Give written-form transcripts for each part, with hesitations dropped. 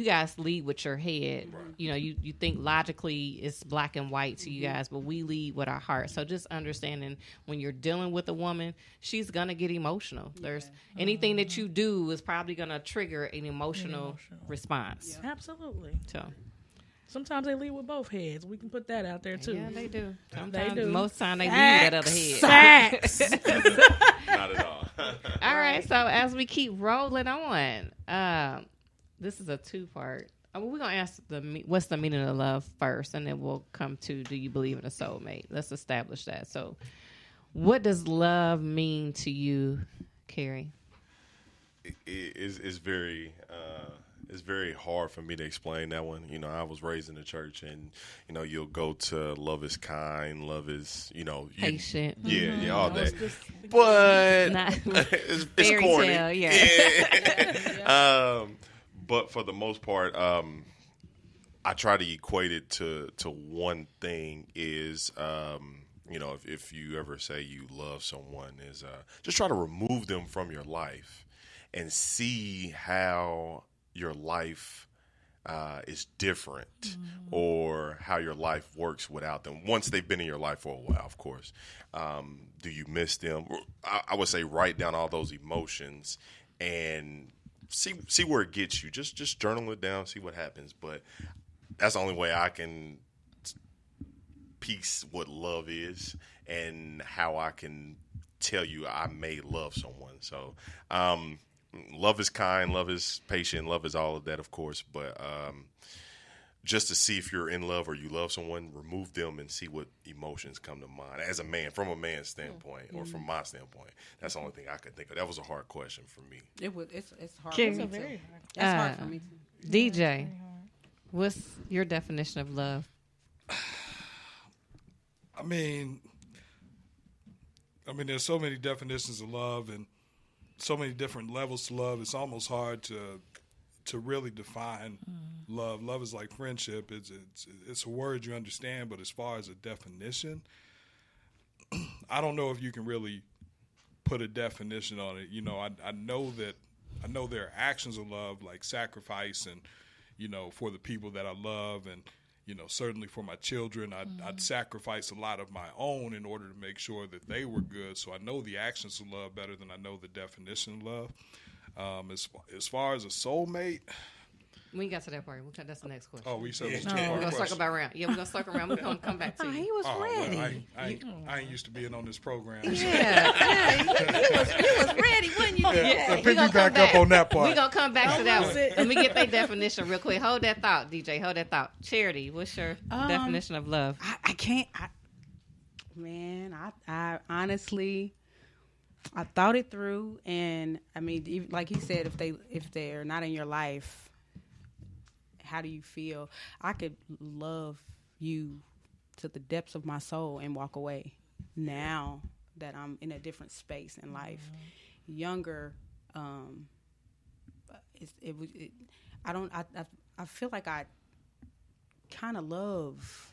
guys lead with your head. Right. You know, you think logically it's black and white to you guys, but we lead with our heart. So just understanding when you're dealing with a woman, she's going to get emotional. There's anything that you do is probably going to trigger an emotional response. Yeah. Absolutely. So sometimes they lead with both heads. We can put that out there too. Yeah, they do. They do. Most time they lead with that other head. Facts. Not at all. All right. So as we keep rolling on, this is a two-part. We're going to ask what's the meaning of love first, and then we'll come to do you believe in a soulmate? Let's establish that. So what does love mean to you, Carrie? It's very hard for me to explain that one. You know, I was raised in the church, and you know, you'll go to love is kind, love is, you know, patient. Yeah, all that. But it's corny. Tale, yeah. But for the most part, I try to equate it to one thing is, you know, if you ever say you love someone, is just try to remove them from your life and see how your life is different, or how your life works without them. Once they've been in your life for a while, of course. Do you miss them? I would say write down all those emotions and see where it gets you. Just journal it down, see what happens. But that's the only way I can piece what love is and how I can tell you I may love someone. So love is kind, love is patient, love is all of that, of course. But just to see if you're in love or you love someone, remove them and see what emotions come to mind. As a man, from a man's standpoint, or from my standpoint, that's the only thing I could think of. That was a hard question for me. It's hard. Carrie, for me too. It's hard for me too. DJ, what's your definition of love? I mean, there's so many definitions of love and so many different levels to love. It's almost hard to really define love. Love is like friendship. It's a word you understand, but as far as a definition, I don't know if you can really put a definition on it. You know, I know there are actions of love like sacrifice and, you know, for the people that I love, and, you know, certainly for my children, I'd sacrifice a lot of my own in order to make sure that they were good. So I know the actions of love better than I know the definition of love. As far as a soulmate, We ain't got to that part. That's the next question. oh, we said it was We're two-part gonna question. circle back around. Yeah, we're gonna circle around. We're gonna come back to you. He was ready. Well, I ain't used to being on this program. Yeah, he was ready, wasn't you? Yeah, pick me back up on that part. We're gonna come back to that one. Let me get that definition real quick. Hold that thought, DJ. Hold that thought. Charity, what's your definition of love? I can't. I honestly, I thought it through, and I mean, like he said, if they're not in your life, how do you feel? I could love you to the depths of my soul and walk away. Now that I'm in a different space in life, younger, I feel like I kind of love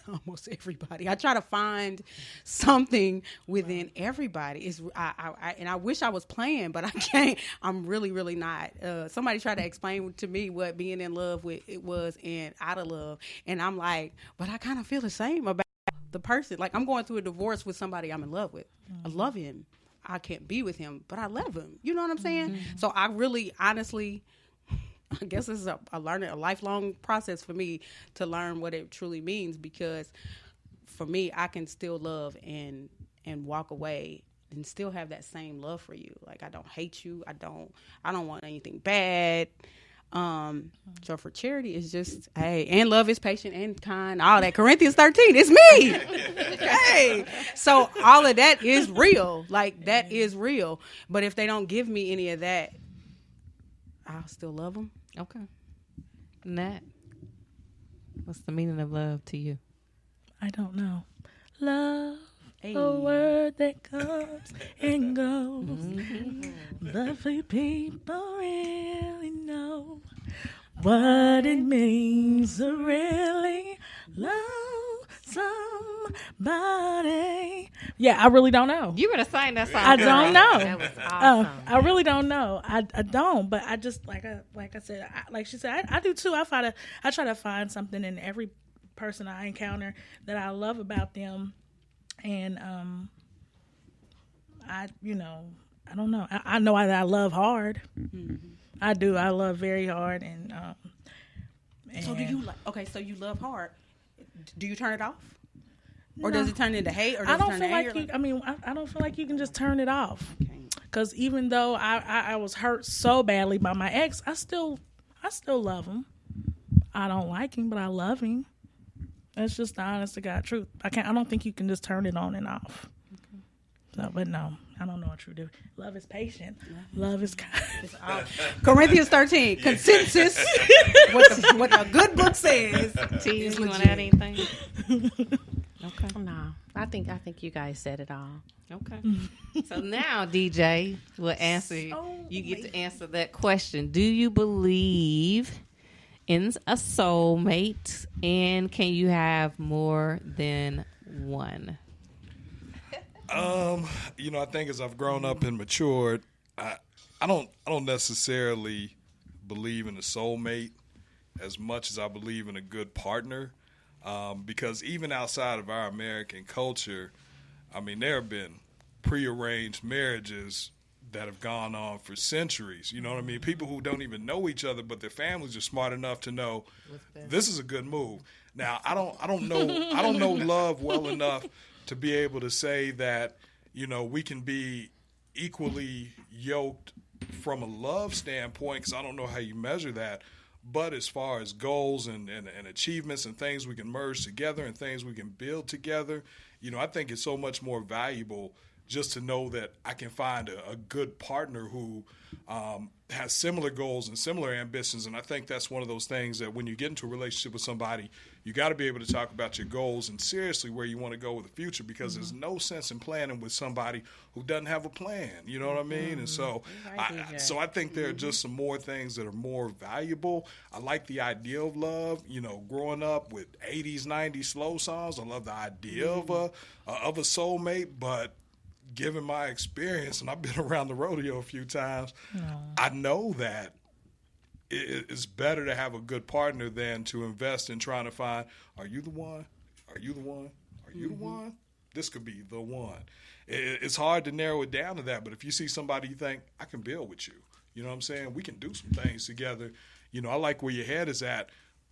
almost everybody. I try to find something within everybody. And I wish I was playing, but I can't. I'm really, really not. Somebody tried to explain to me what being in love with it was and out of love, and I'm like, but I kind of feel the same about the person. Like, I'm going through a divorce with somebody I'm in love with. I love him. I can't be with him, but I love him. You know what I'm saying? So I really, honestly, I guess this is a lifelong process for me to learn what it truly means, because for me, I can still love and walk away and still have that same love for you. Like, I don't hate you. I don't want anything bad. So for Charity, it's just, hey, and love is patient and kind, all that. Corinthians 13, it's me. Hey, so all of that is real. Like, that is real. But if they don't give me any of that, I'll still love them. Okay. Nat, what's the meaning of love to you? I don't know. Love, a word that comes and goes. The few people really know what it means to really love somebody. Yeah, I really don't know. You better sign that song. I don't know. That was awesome. I really don't know. I don't, but I just like I said, like she said, I do too. I try to find something in every person I encounter that I love about them, and I don't know. I know that I love hard. Mm-hmm. I do. I love very hard, and so do you like? Okay, so you love hard. Do you turn it off? Or does it turn into hate? Or does I don't it turn feel to like anger? you. I mean, I don't feel like you can just turn it off. Because even though I was hurt so badly by my ex, I still love him. I don't like him, but I love him. That's just the honest to God truth. I don't think you can just turn it on and off. So, but no, I don't know what you do. Love is patient. Love is kind. Corinthians 13, consensus. what the good book says. T, you want to add anything? Okay. No, I think you guys said it all. Okay. So now, DJ will answer. You get to answer that question. Do you believe in a soulmate, and can you have more than one? I think as I've grown up and matured, I don't necessarily believe in a soulmate as much as I believe in a good partner. Because even outside of our American culture, I mean, there have been prearranged marriages that have gone on for centuries. You know what I mean? People who don't even know each other, but their families are smart enough to know this is a good move. Now, I don't know love well enough to be able to say that, we can be equally yoked from a love standpoint, because I don't know how you measure that. But as far as goals and achievements and things we can merge together and things we can build together, I think it's so much more valuable just to know that I can find a good partner who has similar goals and similar ambitions. And I think that's one of those things that when you get into a relationship with somebody, you got to be able to talk about your goals and seriously where you want to go with the future, because there's no sense in planning with somebody who doesn't have a plan. You know what I mean? And so, I think there are just some more things that are more valuable. I like the idea of love. Growing up with 80s, 90s slow songs, I love the idea of a soulmate, but given my experience, and I've been around the rodeo a few times, I know that it's better to have a good partner than to invest in trying to find, are you the one? Are you the one? Are you the one? This could be the one. It's hard to narrow it down to that, but if you see somebody you think, I can build with you, you know what I'm saying? We can do some things together. I like where your head is at.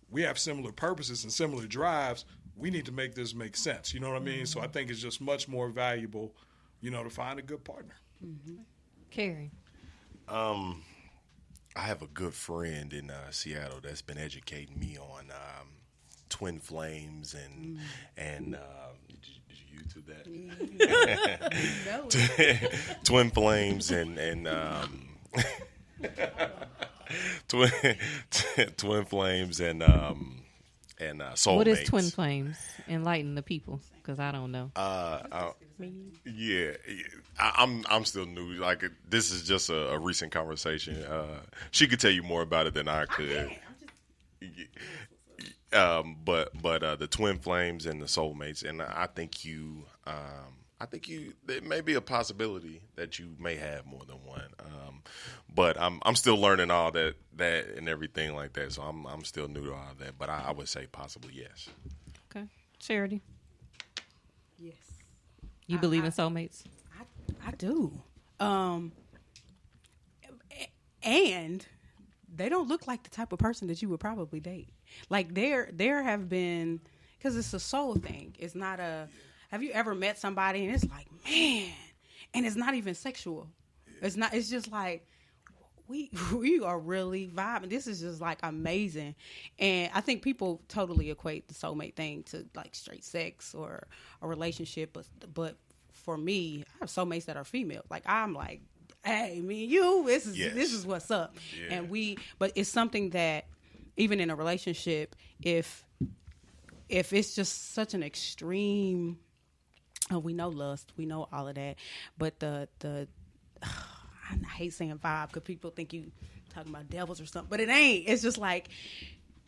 We have similar purposes and similar drives. We need to make this make sense. You know what I mean? So I think it's just much more valuable to find a good partner. Carrie. I have a good friend in Seattle that's been educating me on twin flames and did you YouTube that? Twin flames and twin flames and soulmates. What is twin flames? Enlighten the people, because I don't know. Yeah, I'm still new. Like, this is just a recent conversation. She could tell you more about it than I could. But the twin flames and the soulmates, and I think there may be a possibility that you may have more than one. But I'm still learning all that and everything like that. So I'm still new to all that. But I would say possibly yes. Okay, Charity. Yes. You believe in soulmates? I do. And they don't look like the type of person that you would probably date. Like there have been, because it's a soul thing. It's not have you ever met somebody and it's like, man, and it's not even sexual. It's just like, we are really vibing. This is just like amazing. And I think people totally equate the soulmate thing to like straight sex or a relationship. But for me, I have soulmates that are female. Like, I'm like, hey, me and you, this is what's up. Yeah. But it's something that even in a relationship, if it's just such an extreme, we know lust, we know all of that, but I hate saying vibe because people think you talking about devils or something, but it ain't. It's just like,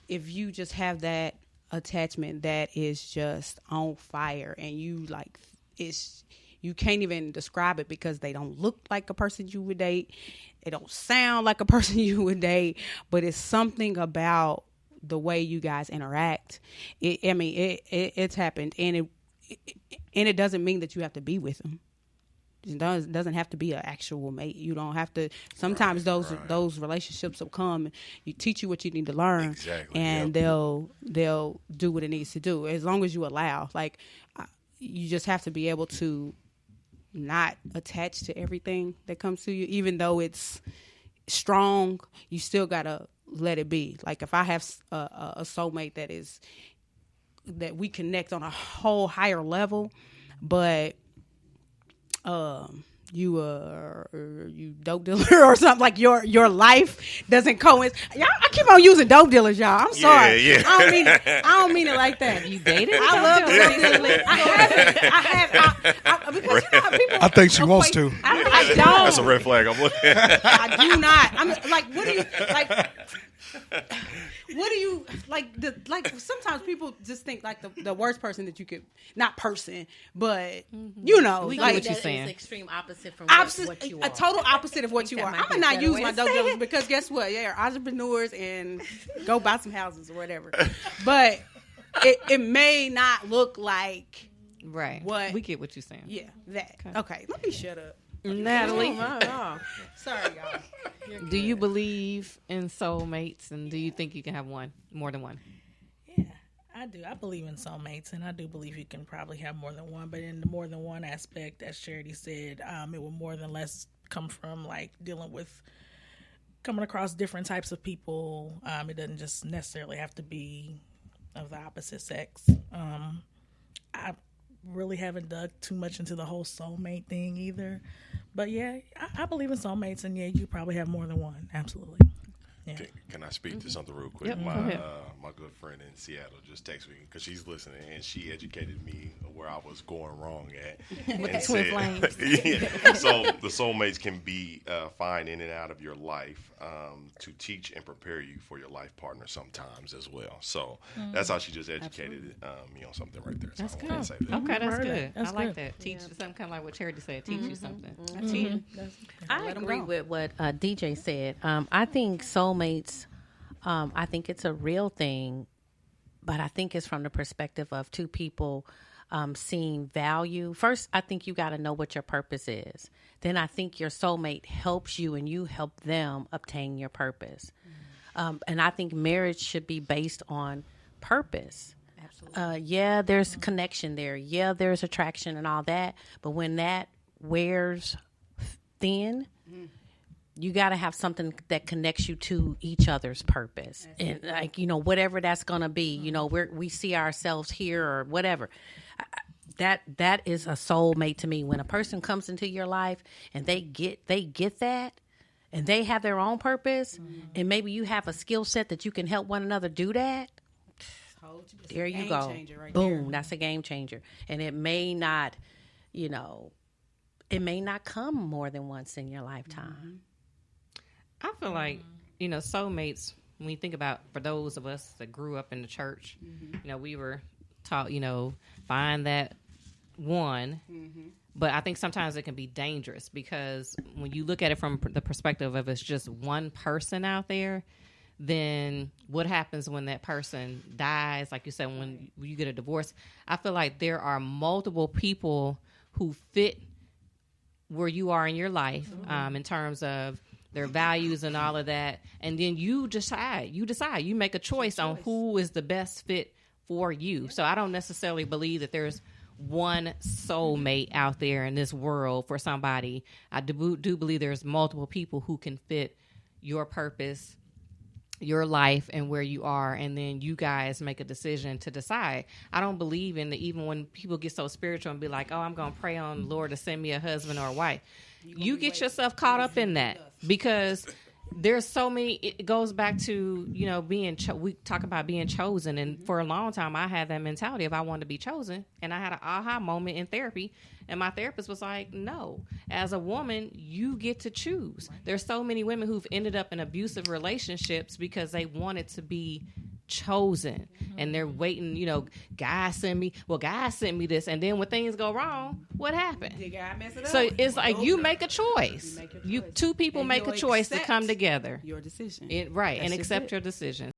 if you just have that attachment that is just on fire and you like, you can't even describe it because they don't look like a person you would date. They don't sound like a person you would date, but it's something about the way you guys interact. It's happened, and it doesn't mean that you have to be with them. It doesn't have to be an actual mate. You don't have to. Sometimes those relationships will come. You teach you what you need to learn, exactly, and they'll do what it needs to do as long as you allow. Like you just have to be able to not attach to everything that comes to you, even though it's strong. You still gotta let it be. Like if I have a soulmate that we connect on a whole higher level, but you dope dealer or something, like your life doesn't coincide. Y'all, I keep on using dope dealers, y'all. I'm sorry. Yeah. I don't mean it like that. You dated? I love dope dealers. I have because you know how people. I think she wants to. I don't. That's a red flag. I'm looking. I do not. I'm like, what do you like? What do you like? Sometimes people just think like the worst person that you could, not person, but you know, We get like what you're saying. It's extreme opposite from opposite, what you a are. total opposite of what you that are. might I'm be gonna a not better use way my to dope say dealers it. because guess what? Yeah, entrepreneurs and go buy some houses or whatever. But it may not look like Right. What? We get what you're saying. yeah that. Okay, let me shut up. Natalie, Sorry, y'all. do you believe in soulmates, and do you think you can have more than one? Yeah, I do. I believe in soulmates, and I do believe you can probably have more than one. But in the more than one aspect, as Charity said, it will more than less come from like coming across different types of people. It doesn't just necessarily have to be of the opposite sex. I really haven't dug too much into the whole soulmate thing either. But yeah, I believe in soulmates, and yeah, you probably have more than one. Absolutely. Yeah. Can I speak to something real quick? Yep, go My ahead. my good friend in Seattle just texted me because she's listening, and she educated me where I was going wrong at. With and the twin flames. yeah. So the soulmates can be fine in and out of your life to teach and prepare you for your life partner sometimes as well. So that's how she just educated me on something right there. So That's I wanted good. to say that. Okay, that's Heard good. that. That's I like good. that. Teach you something, kind of like what Charity said. Teach you something. I see. I Let 'em agree go. with what DJ said. I think soulmates, I think it's a real thing, but I think it's from the perspective of two people seeing value. First, I think you got to know what your purpose is. Then I think your soulmate helps you and you help them obtain your purpose. And I think marriage should be based on purpose. Absolutely. Yeah, there's connection there. Yeah, there's attraction and all that. But when that wears thin, you got to have something that connects you to each other's purpose. And like, whatever that's going to be, we see ourselves here or whatever. That is a soulmate to me. When a person comes into your life and they get that and they have their own purpose and maybe you have a skill set that you can help one another do that. There you go. Right Boom. there. That's a game changer. And it may not, it may not come more than once in your lifetime. I feel like, soulmates, when you think about, for those of us that grew up in the church, we were taught, find that one. But I think sometimes it can be dangerous because when you look at it from the perspective of it's just one person out there, then what happens when that person dies? Like you said, when you get a divorce, I feel like there are multiple people who fit where you are in your life in terms of their values and all of that. And then you decide, you make a choice on who is the best fit for you. So I don't necessarily believe that there's one soulmate out there in this world for somebody. I do believe there's multiple people who can fit your purpose, your life, and where you are, and then you guys make a decision to decide. I don't believe in even when people get so spiritual and be like, oh, I'm going to pray on the Lord to send me a husband or a wife. You get yourself caught up in that because there's so many. It goes back to being. We talk about being chosen, and for a long time, I had that mentality of I wanted to be chosen, and I had an aha moment in therapy, and my therapist was like, "No, as a woman, you get to choose." There's so many women who've ended up in abusive relationships because they wanted to be chosen, and they're waiting. God sent me this, and then when things go wrong, what happened? Did God mess it up? So it's like you make a choice. You make your You choice. two people And make a you'll choice to accept come together. Your decision. Right, That's and just accept it. your decision.